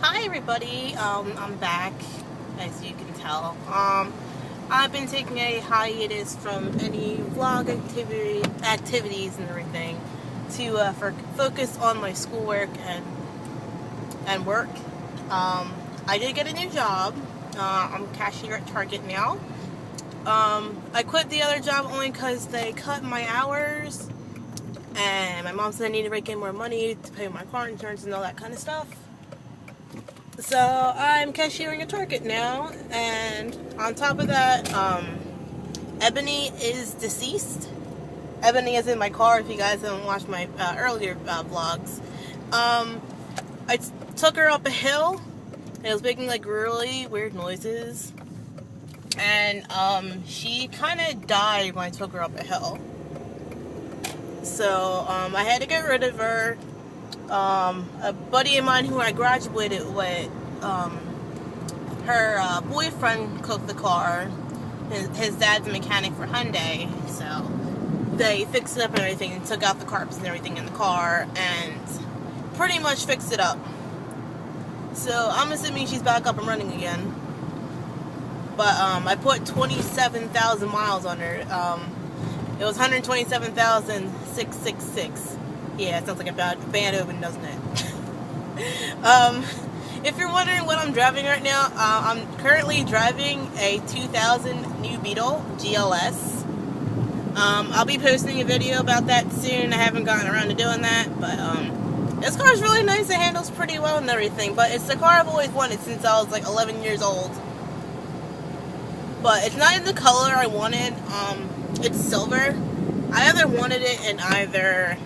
Hi everybody, I'm back, as you can tell. I've been taking a hiatus from any vlog activities and everything to focus on my schoolwork and work. I did get a new job. I'm a cashier at Target now. I quit the other job only because they cut my hours, and my mom said I needed to make in more money to pay my car insurance and all that kind of stuff. So I'm cashiering at Target now, and on top of that, Ebony is deceased. Ebony is in my car. If you guys haven't watched my earlier vlogs, I took her up a hill, and it was making like really weird noises, and she kind of died when I took her up a hill. So I had to get rid of her. A buddy of mine who I graduated with, her boyfriend cooked the car. His dad's a mechanic for Hyundai, so they fixed it up and everything and took out the carpets and everything in the car and pretty much fixed it up. So I'm assuming she's back up and running again. But I put 27,000 miles on her. It was 127,666. Yeah, it sounds like a band open, doesn't it? If you're wondering what I'm driving right now, I'm currently driving a 2000 New Beetle GLS. I'll be posting a video about that soon. I haven't gotten around to doing that, but this car is really nice. It handles pretty well and everything, but it's the car I've always wanted since I was like 11 years old. But it's not in the color I wanted. It's silver. I either wanted it in either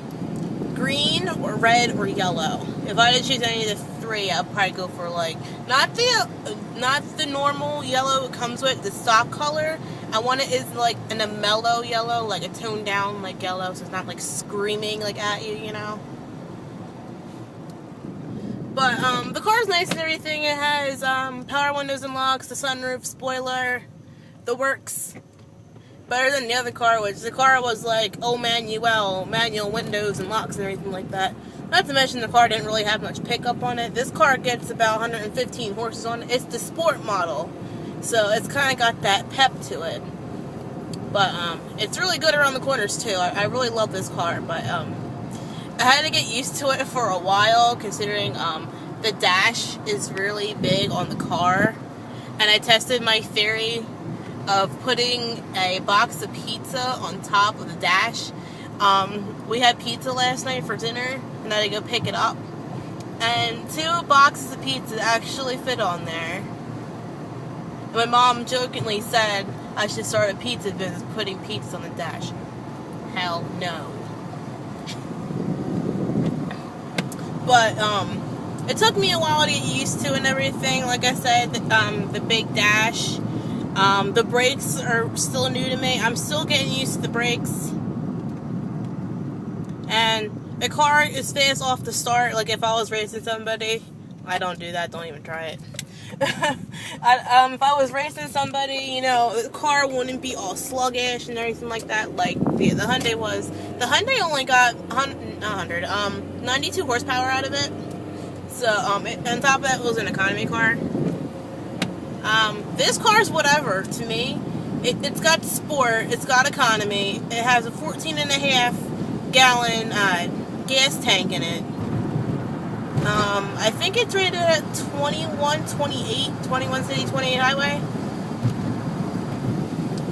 green or red or yellow. If I had to choose any of the three, I'd probably go for like not the normal yellow it comes with, the stock color. I want it is like in a mellow yellow, like a toned down like yellow, so it's not like screaming like at you, you know. But the car's nice and everything. It has power windows and locks, the sunroof, spoiler, the works. Better than the other car, which the car was like manual windows and locks and everything like that. Not to mention the car didn't really have much pickup on it. This car gets about 115 horses on it. It's the sport model, so it's kind of got that pep to it. But it's really good around the corners too. I really love this car, but I had to get used to it for a while, considering the dash is really big on the car, and I tested my theory of putting a box of pizza on top of the dash. We had pizza last night for dinner, and then I go pick it up, and 2 boxes of pizza actually fit on there. And my mom jokingly said I should start a pizza business putting pizza on the dash. Hell no. But it took me a while to get used to and everything. Like I said, the big dash. The brakes are still new to me. I'm still getting used to the brakes. And the car is fast off the start. Like if I was racing somebody, I don't do that. Don't even try it. If I was racing somebody, you know, the car wouldn't be all sluggish and everything like that. Like the Hyundai was. The Hyundai only got 92 horsepower out of it. So on top of that, it was an economy car. This car's whatever to me. It's got sport, it's got economy, it has a 14.5 gallon gas tank in it. I think it's rated at 21 city, 28 highway.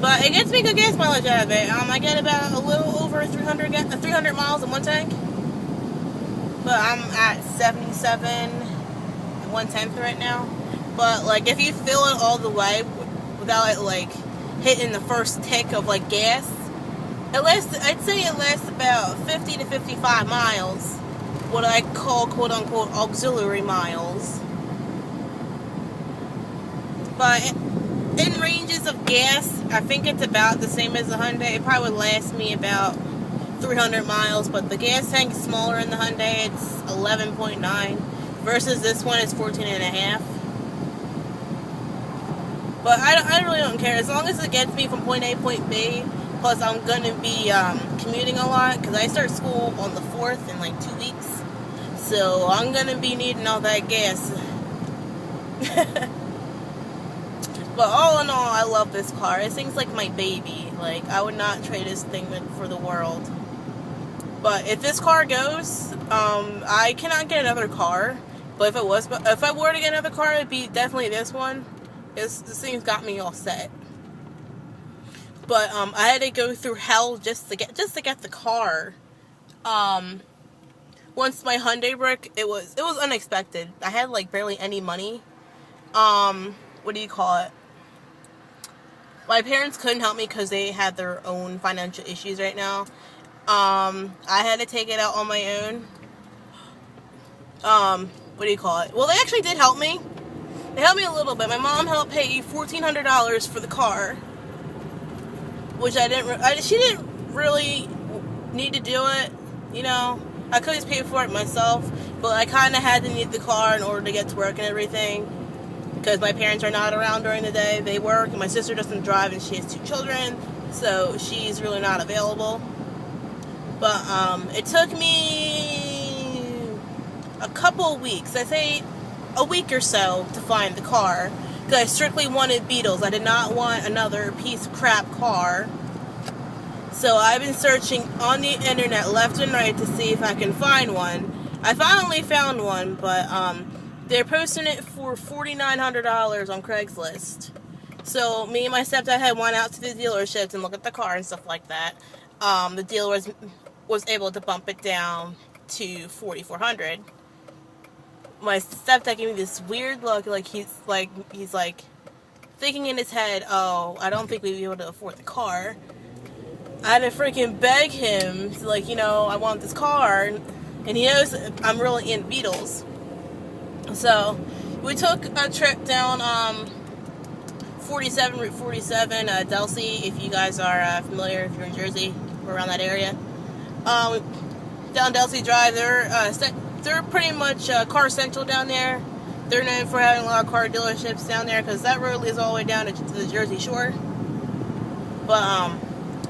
But it gets me good gas mileage out of it. I get about a little over 300 miles in one tank. But I'm at 77 and 1/10 right now. But like if you fill it all the way without it like hitting the first tick of like gas, I'd say it lasts about 50 to 55 miles. What I call quote unquote auxiliary miles. But in ranges of gas, I think it's about the same as the Hyundai. It probably would last me about 300 miles, but the gas tank is smaller in the Hyundai. It's 11.9 versus this one is 14.5. But I really don't care. As long as it gets me from point A to point B, plus I'm going to be commuting a lot, because I start school on the 4th in like 2 weeks. So I'm going to be needing all that gas But all in all, I love this car. This thing's like my baby. Like, I would not trade this thing for the world. But if this car goes, I cannot get another car. But if I were to get another car, it'd be definitely this one. This thing's got me all set. But I had to go through hell just to get the car. Once my Hyundai broke, it was unexpected. I had like barely any money. What do you call it? My parents couldn't help me because they had their own financial issues right now. I had to take it out on my own. What do you call it? Well, they actually did help me. They helped me a little bit. My mom helped pay $1,400 for the car, which she didn't really need to do it, you know. I could just pay for it myself, but I kind of had to need the car in order to get to work and everything, because my parents are not around during the day. They work, and my sister doesn't drive, and she has 2 children, so she's really not available. But it took me a couple weeks, I'd say a week or so, to find the car, because I strictly wanted Beetles. I did not want another piece of crap car. So I've been searching on the internet left and right to see if I can find one. I finally found one, but they're posting it for $4,900 on Craigslist. So me and my stepdad had went out to the dealerships and looked at the car and stuff like that. The dealer was able to bump it down to $4,400. My stepdad gave me this weird look, like he's thinking in his head, oh, I don't think we'd be able to afford the car. I had to freaking beg him, like, you know, I want this car, and he knows I'm really into Beetles. So we took a trip down Route 47, Delsey, if you guys are familiar, if you're in Jersey or around that area. Down Delsey Drive, they're pretty much car central down there. They're known for having a lot of car dealerships down there, because that road leads all the way down to the Jersey Shore. But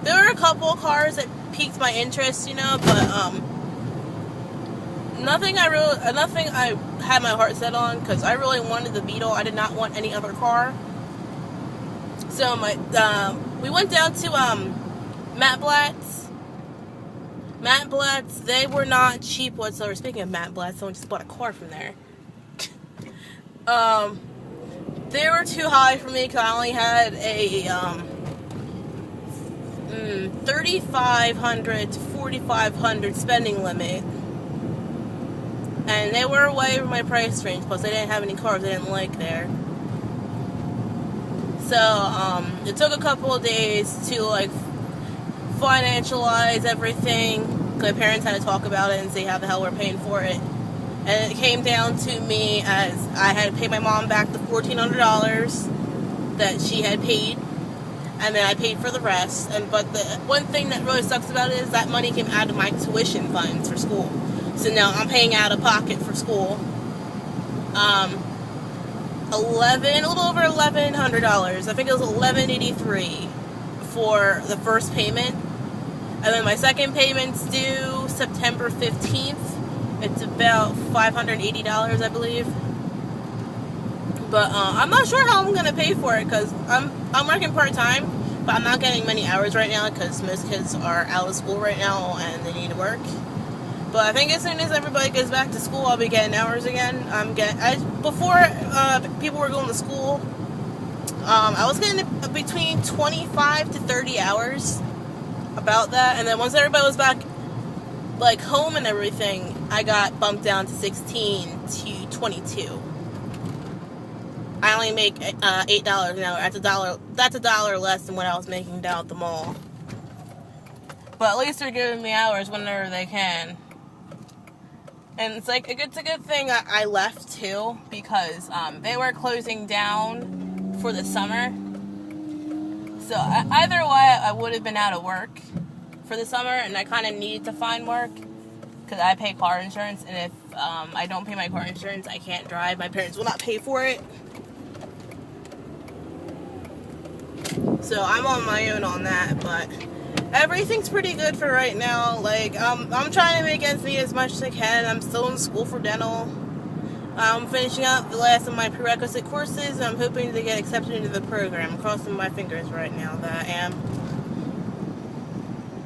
there were a couple of cars that piqued my interest, you know, but nothing I had my heart set on, because I really wanted the Beetle. I did not want any other car. So we went down to Matt Blatt's. Matt Blatt's, they were not cheap whatsoever. Speaking of Matt Blatt, someone just bought a car from there. They were too high for me, because I only had a $3,500 to $4,500 spending limit, and they were way over my price range. Plus, I didn't have any cars I didn't like there. So it took a couple of days to like financialize everything. My parents had to talk about it and see how the hell we're paying for it. And it came down to me as I had to pay my mom back the $1,400 that she had paid, and then I paid for the rest. But the one thing that really sucks about it is that money came out of my tuition funds for school. So now I'm paying out of pocket for school. A little over $1,100. I think it was $1,183 for the first payment. And then my second payment's due September 15th. It's about $580, I believe. But I'm not sure how I'm going to pay for it, because I'm working part-time, but I'm not getting many hours right now because most kids are out of school right now and they need to work. But I think as soon as everybody goes back to school, I'll be getting hours again. Before people were going to school, I was getting between 25 to 30 hours, about that. And then once everybody was back, like, home and everything, I got bumped down to 16 to 22. I only make $8 an hour. That's $1 less than what I was making down at the mall. But at least they're giving me hours whenever they can. And it's a good thing I left too, because they were closing down for the summer. So either way, I would have been out of work for the summer, and I kind of needed to find work because I pay car insurance, and if I don't pay my car insurance, I can't drive. My parents will not pay for it. So I'm on my own on that, but everything's pretty good for right now. Like, I'm trying to make ends meet as much as I can. I'm still in school for dental. I'm finishing up the last of my prerequisite courses. I'm hoping to get accepted into the program. I'm crossing my fingers right now that I am.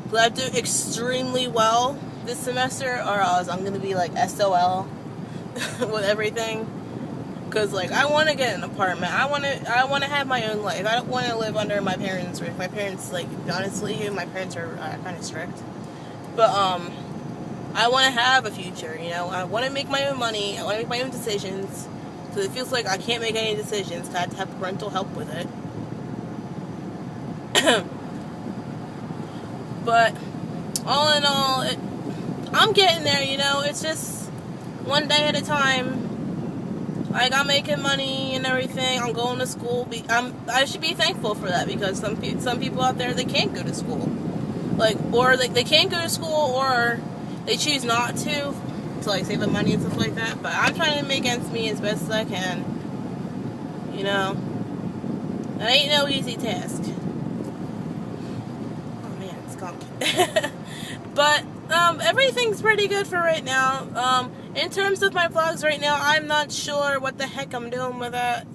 But I do extremely well this semester, or else I'm going to be like SOL with everything. Because, like, I want to get an apartment. I want to have my own life. I don't want to live under my parents' roof. My parents, like, honestly, my parents are kind of strict. But, I want to have a future, you know. I want to make my own money. I want to make my own decisions. So it feels like I can't make any decisions. I have to have parental help with it. But all in all, I'm getting there, you know. It's just one day at a time. Like, I'm making money and everything. I'm going to school. I should be thankful for that, because some people out there, they can't go to school. Like, or they can't go to school, or they choose not to like save up money and stuff like that. But I'm trying to make ends meet as best as I can. You know, that ain't no easy task. Oh man, it's skunk. But everything's pretty good for right now. In terms of my vlogs right now, I'm not sure what the heck I'm doing with it.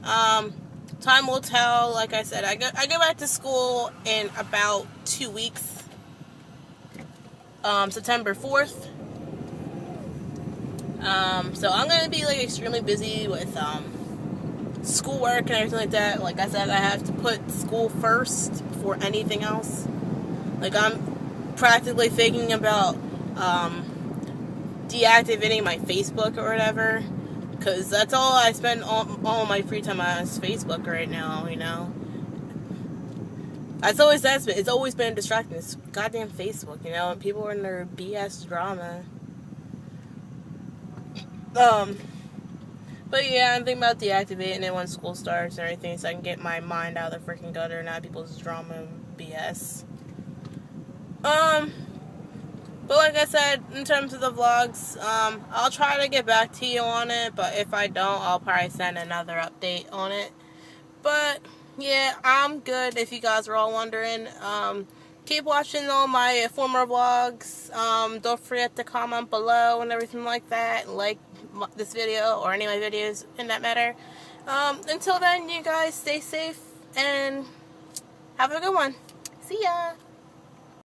Time will tell. Like I said, I go back to school in about 2 weeks. September 4th. So I'm gonna be like extremely busy with schoolwork and everything like that. Like I said, I have to put school first before anything else. Like, I'm practically thinking about deactivating my Facebook or whatever, because that's all I spend all my free time on is Facebook right now, you know. It's always been distracting. It's goddamn Facebook, you know, and people are in their BS drama. But yeah, I'm thinking about deactivating it when school starts and everything, so I can get my mind out of the freaking gutter and not people's drama and BS. But like I said, in terms of the vlogs, I'll try to get back to you on it, but if I don't, I'll probably send another update on it. But yeah, I'm good, if you guys are all wondering. Keep watching all my former vlogs. Don't forget to comment below and everything like that. Like this video or any of my videos in that matter. Until then, you guys stay safe and have a good one. See ya!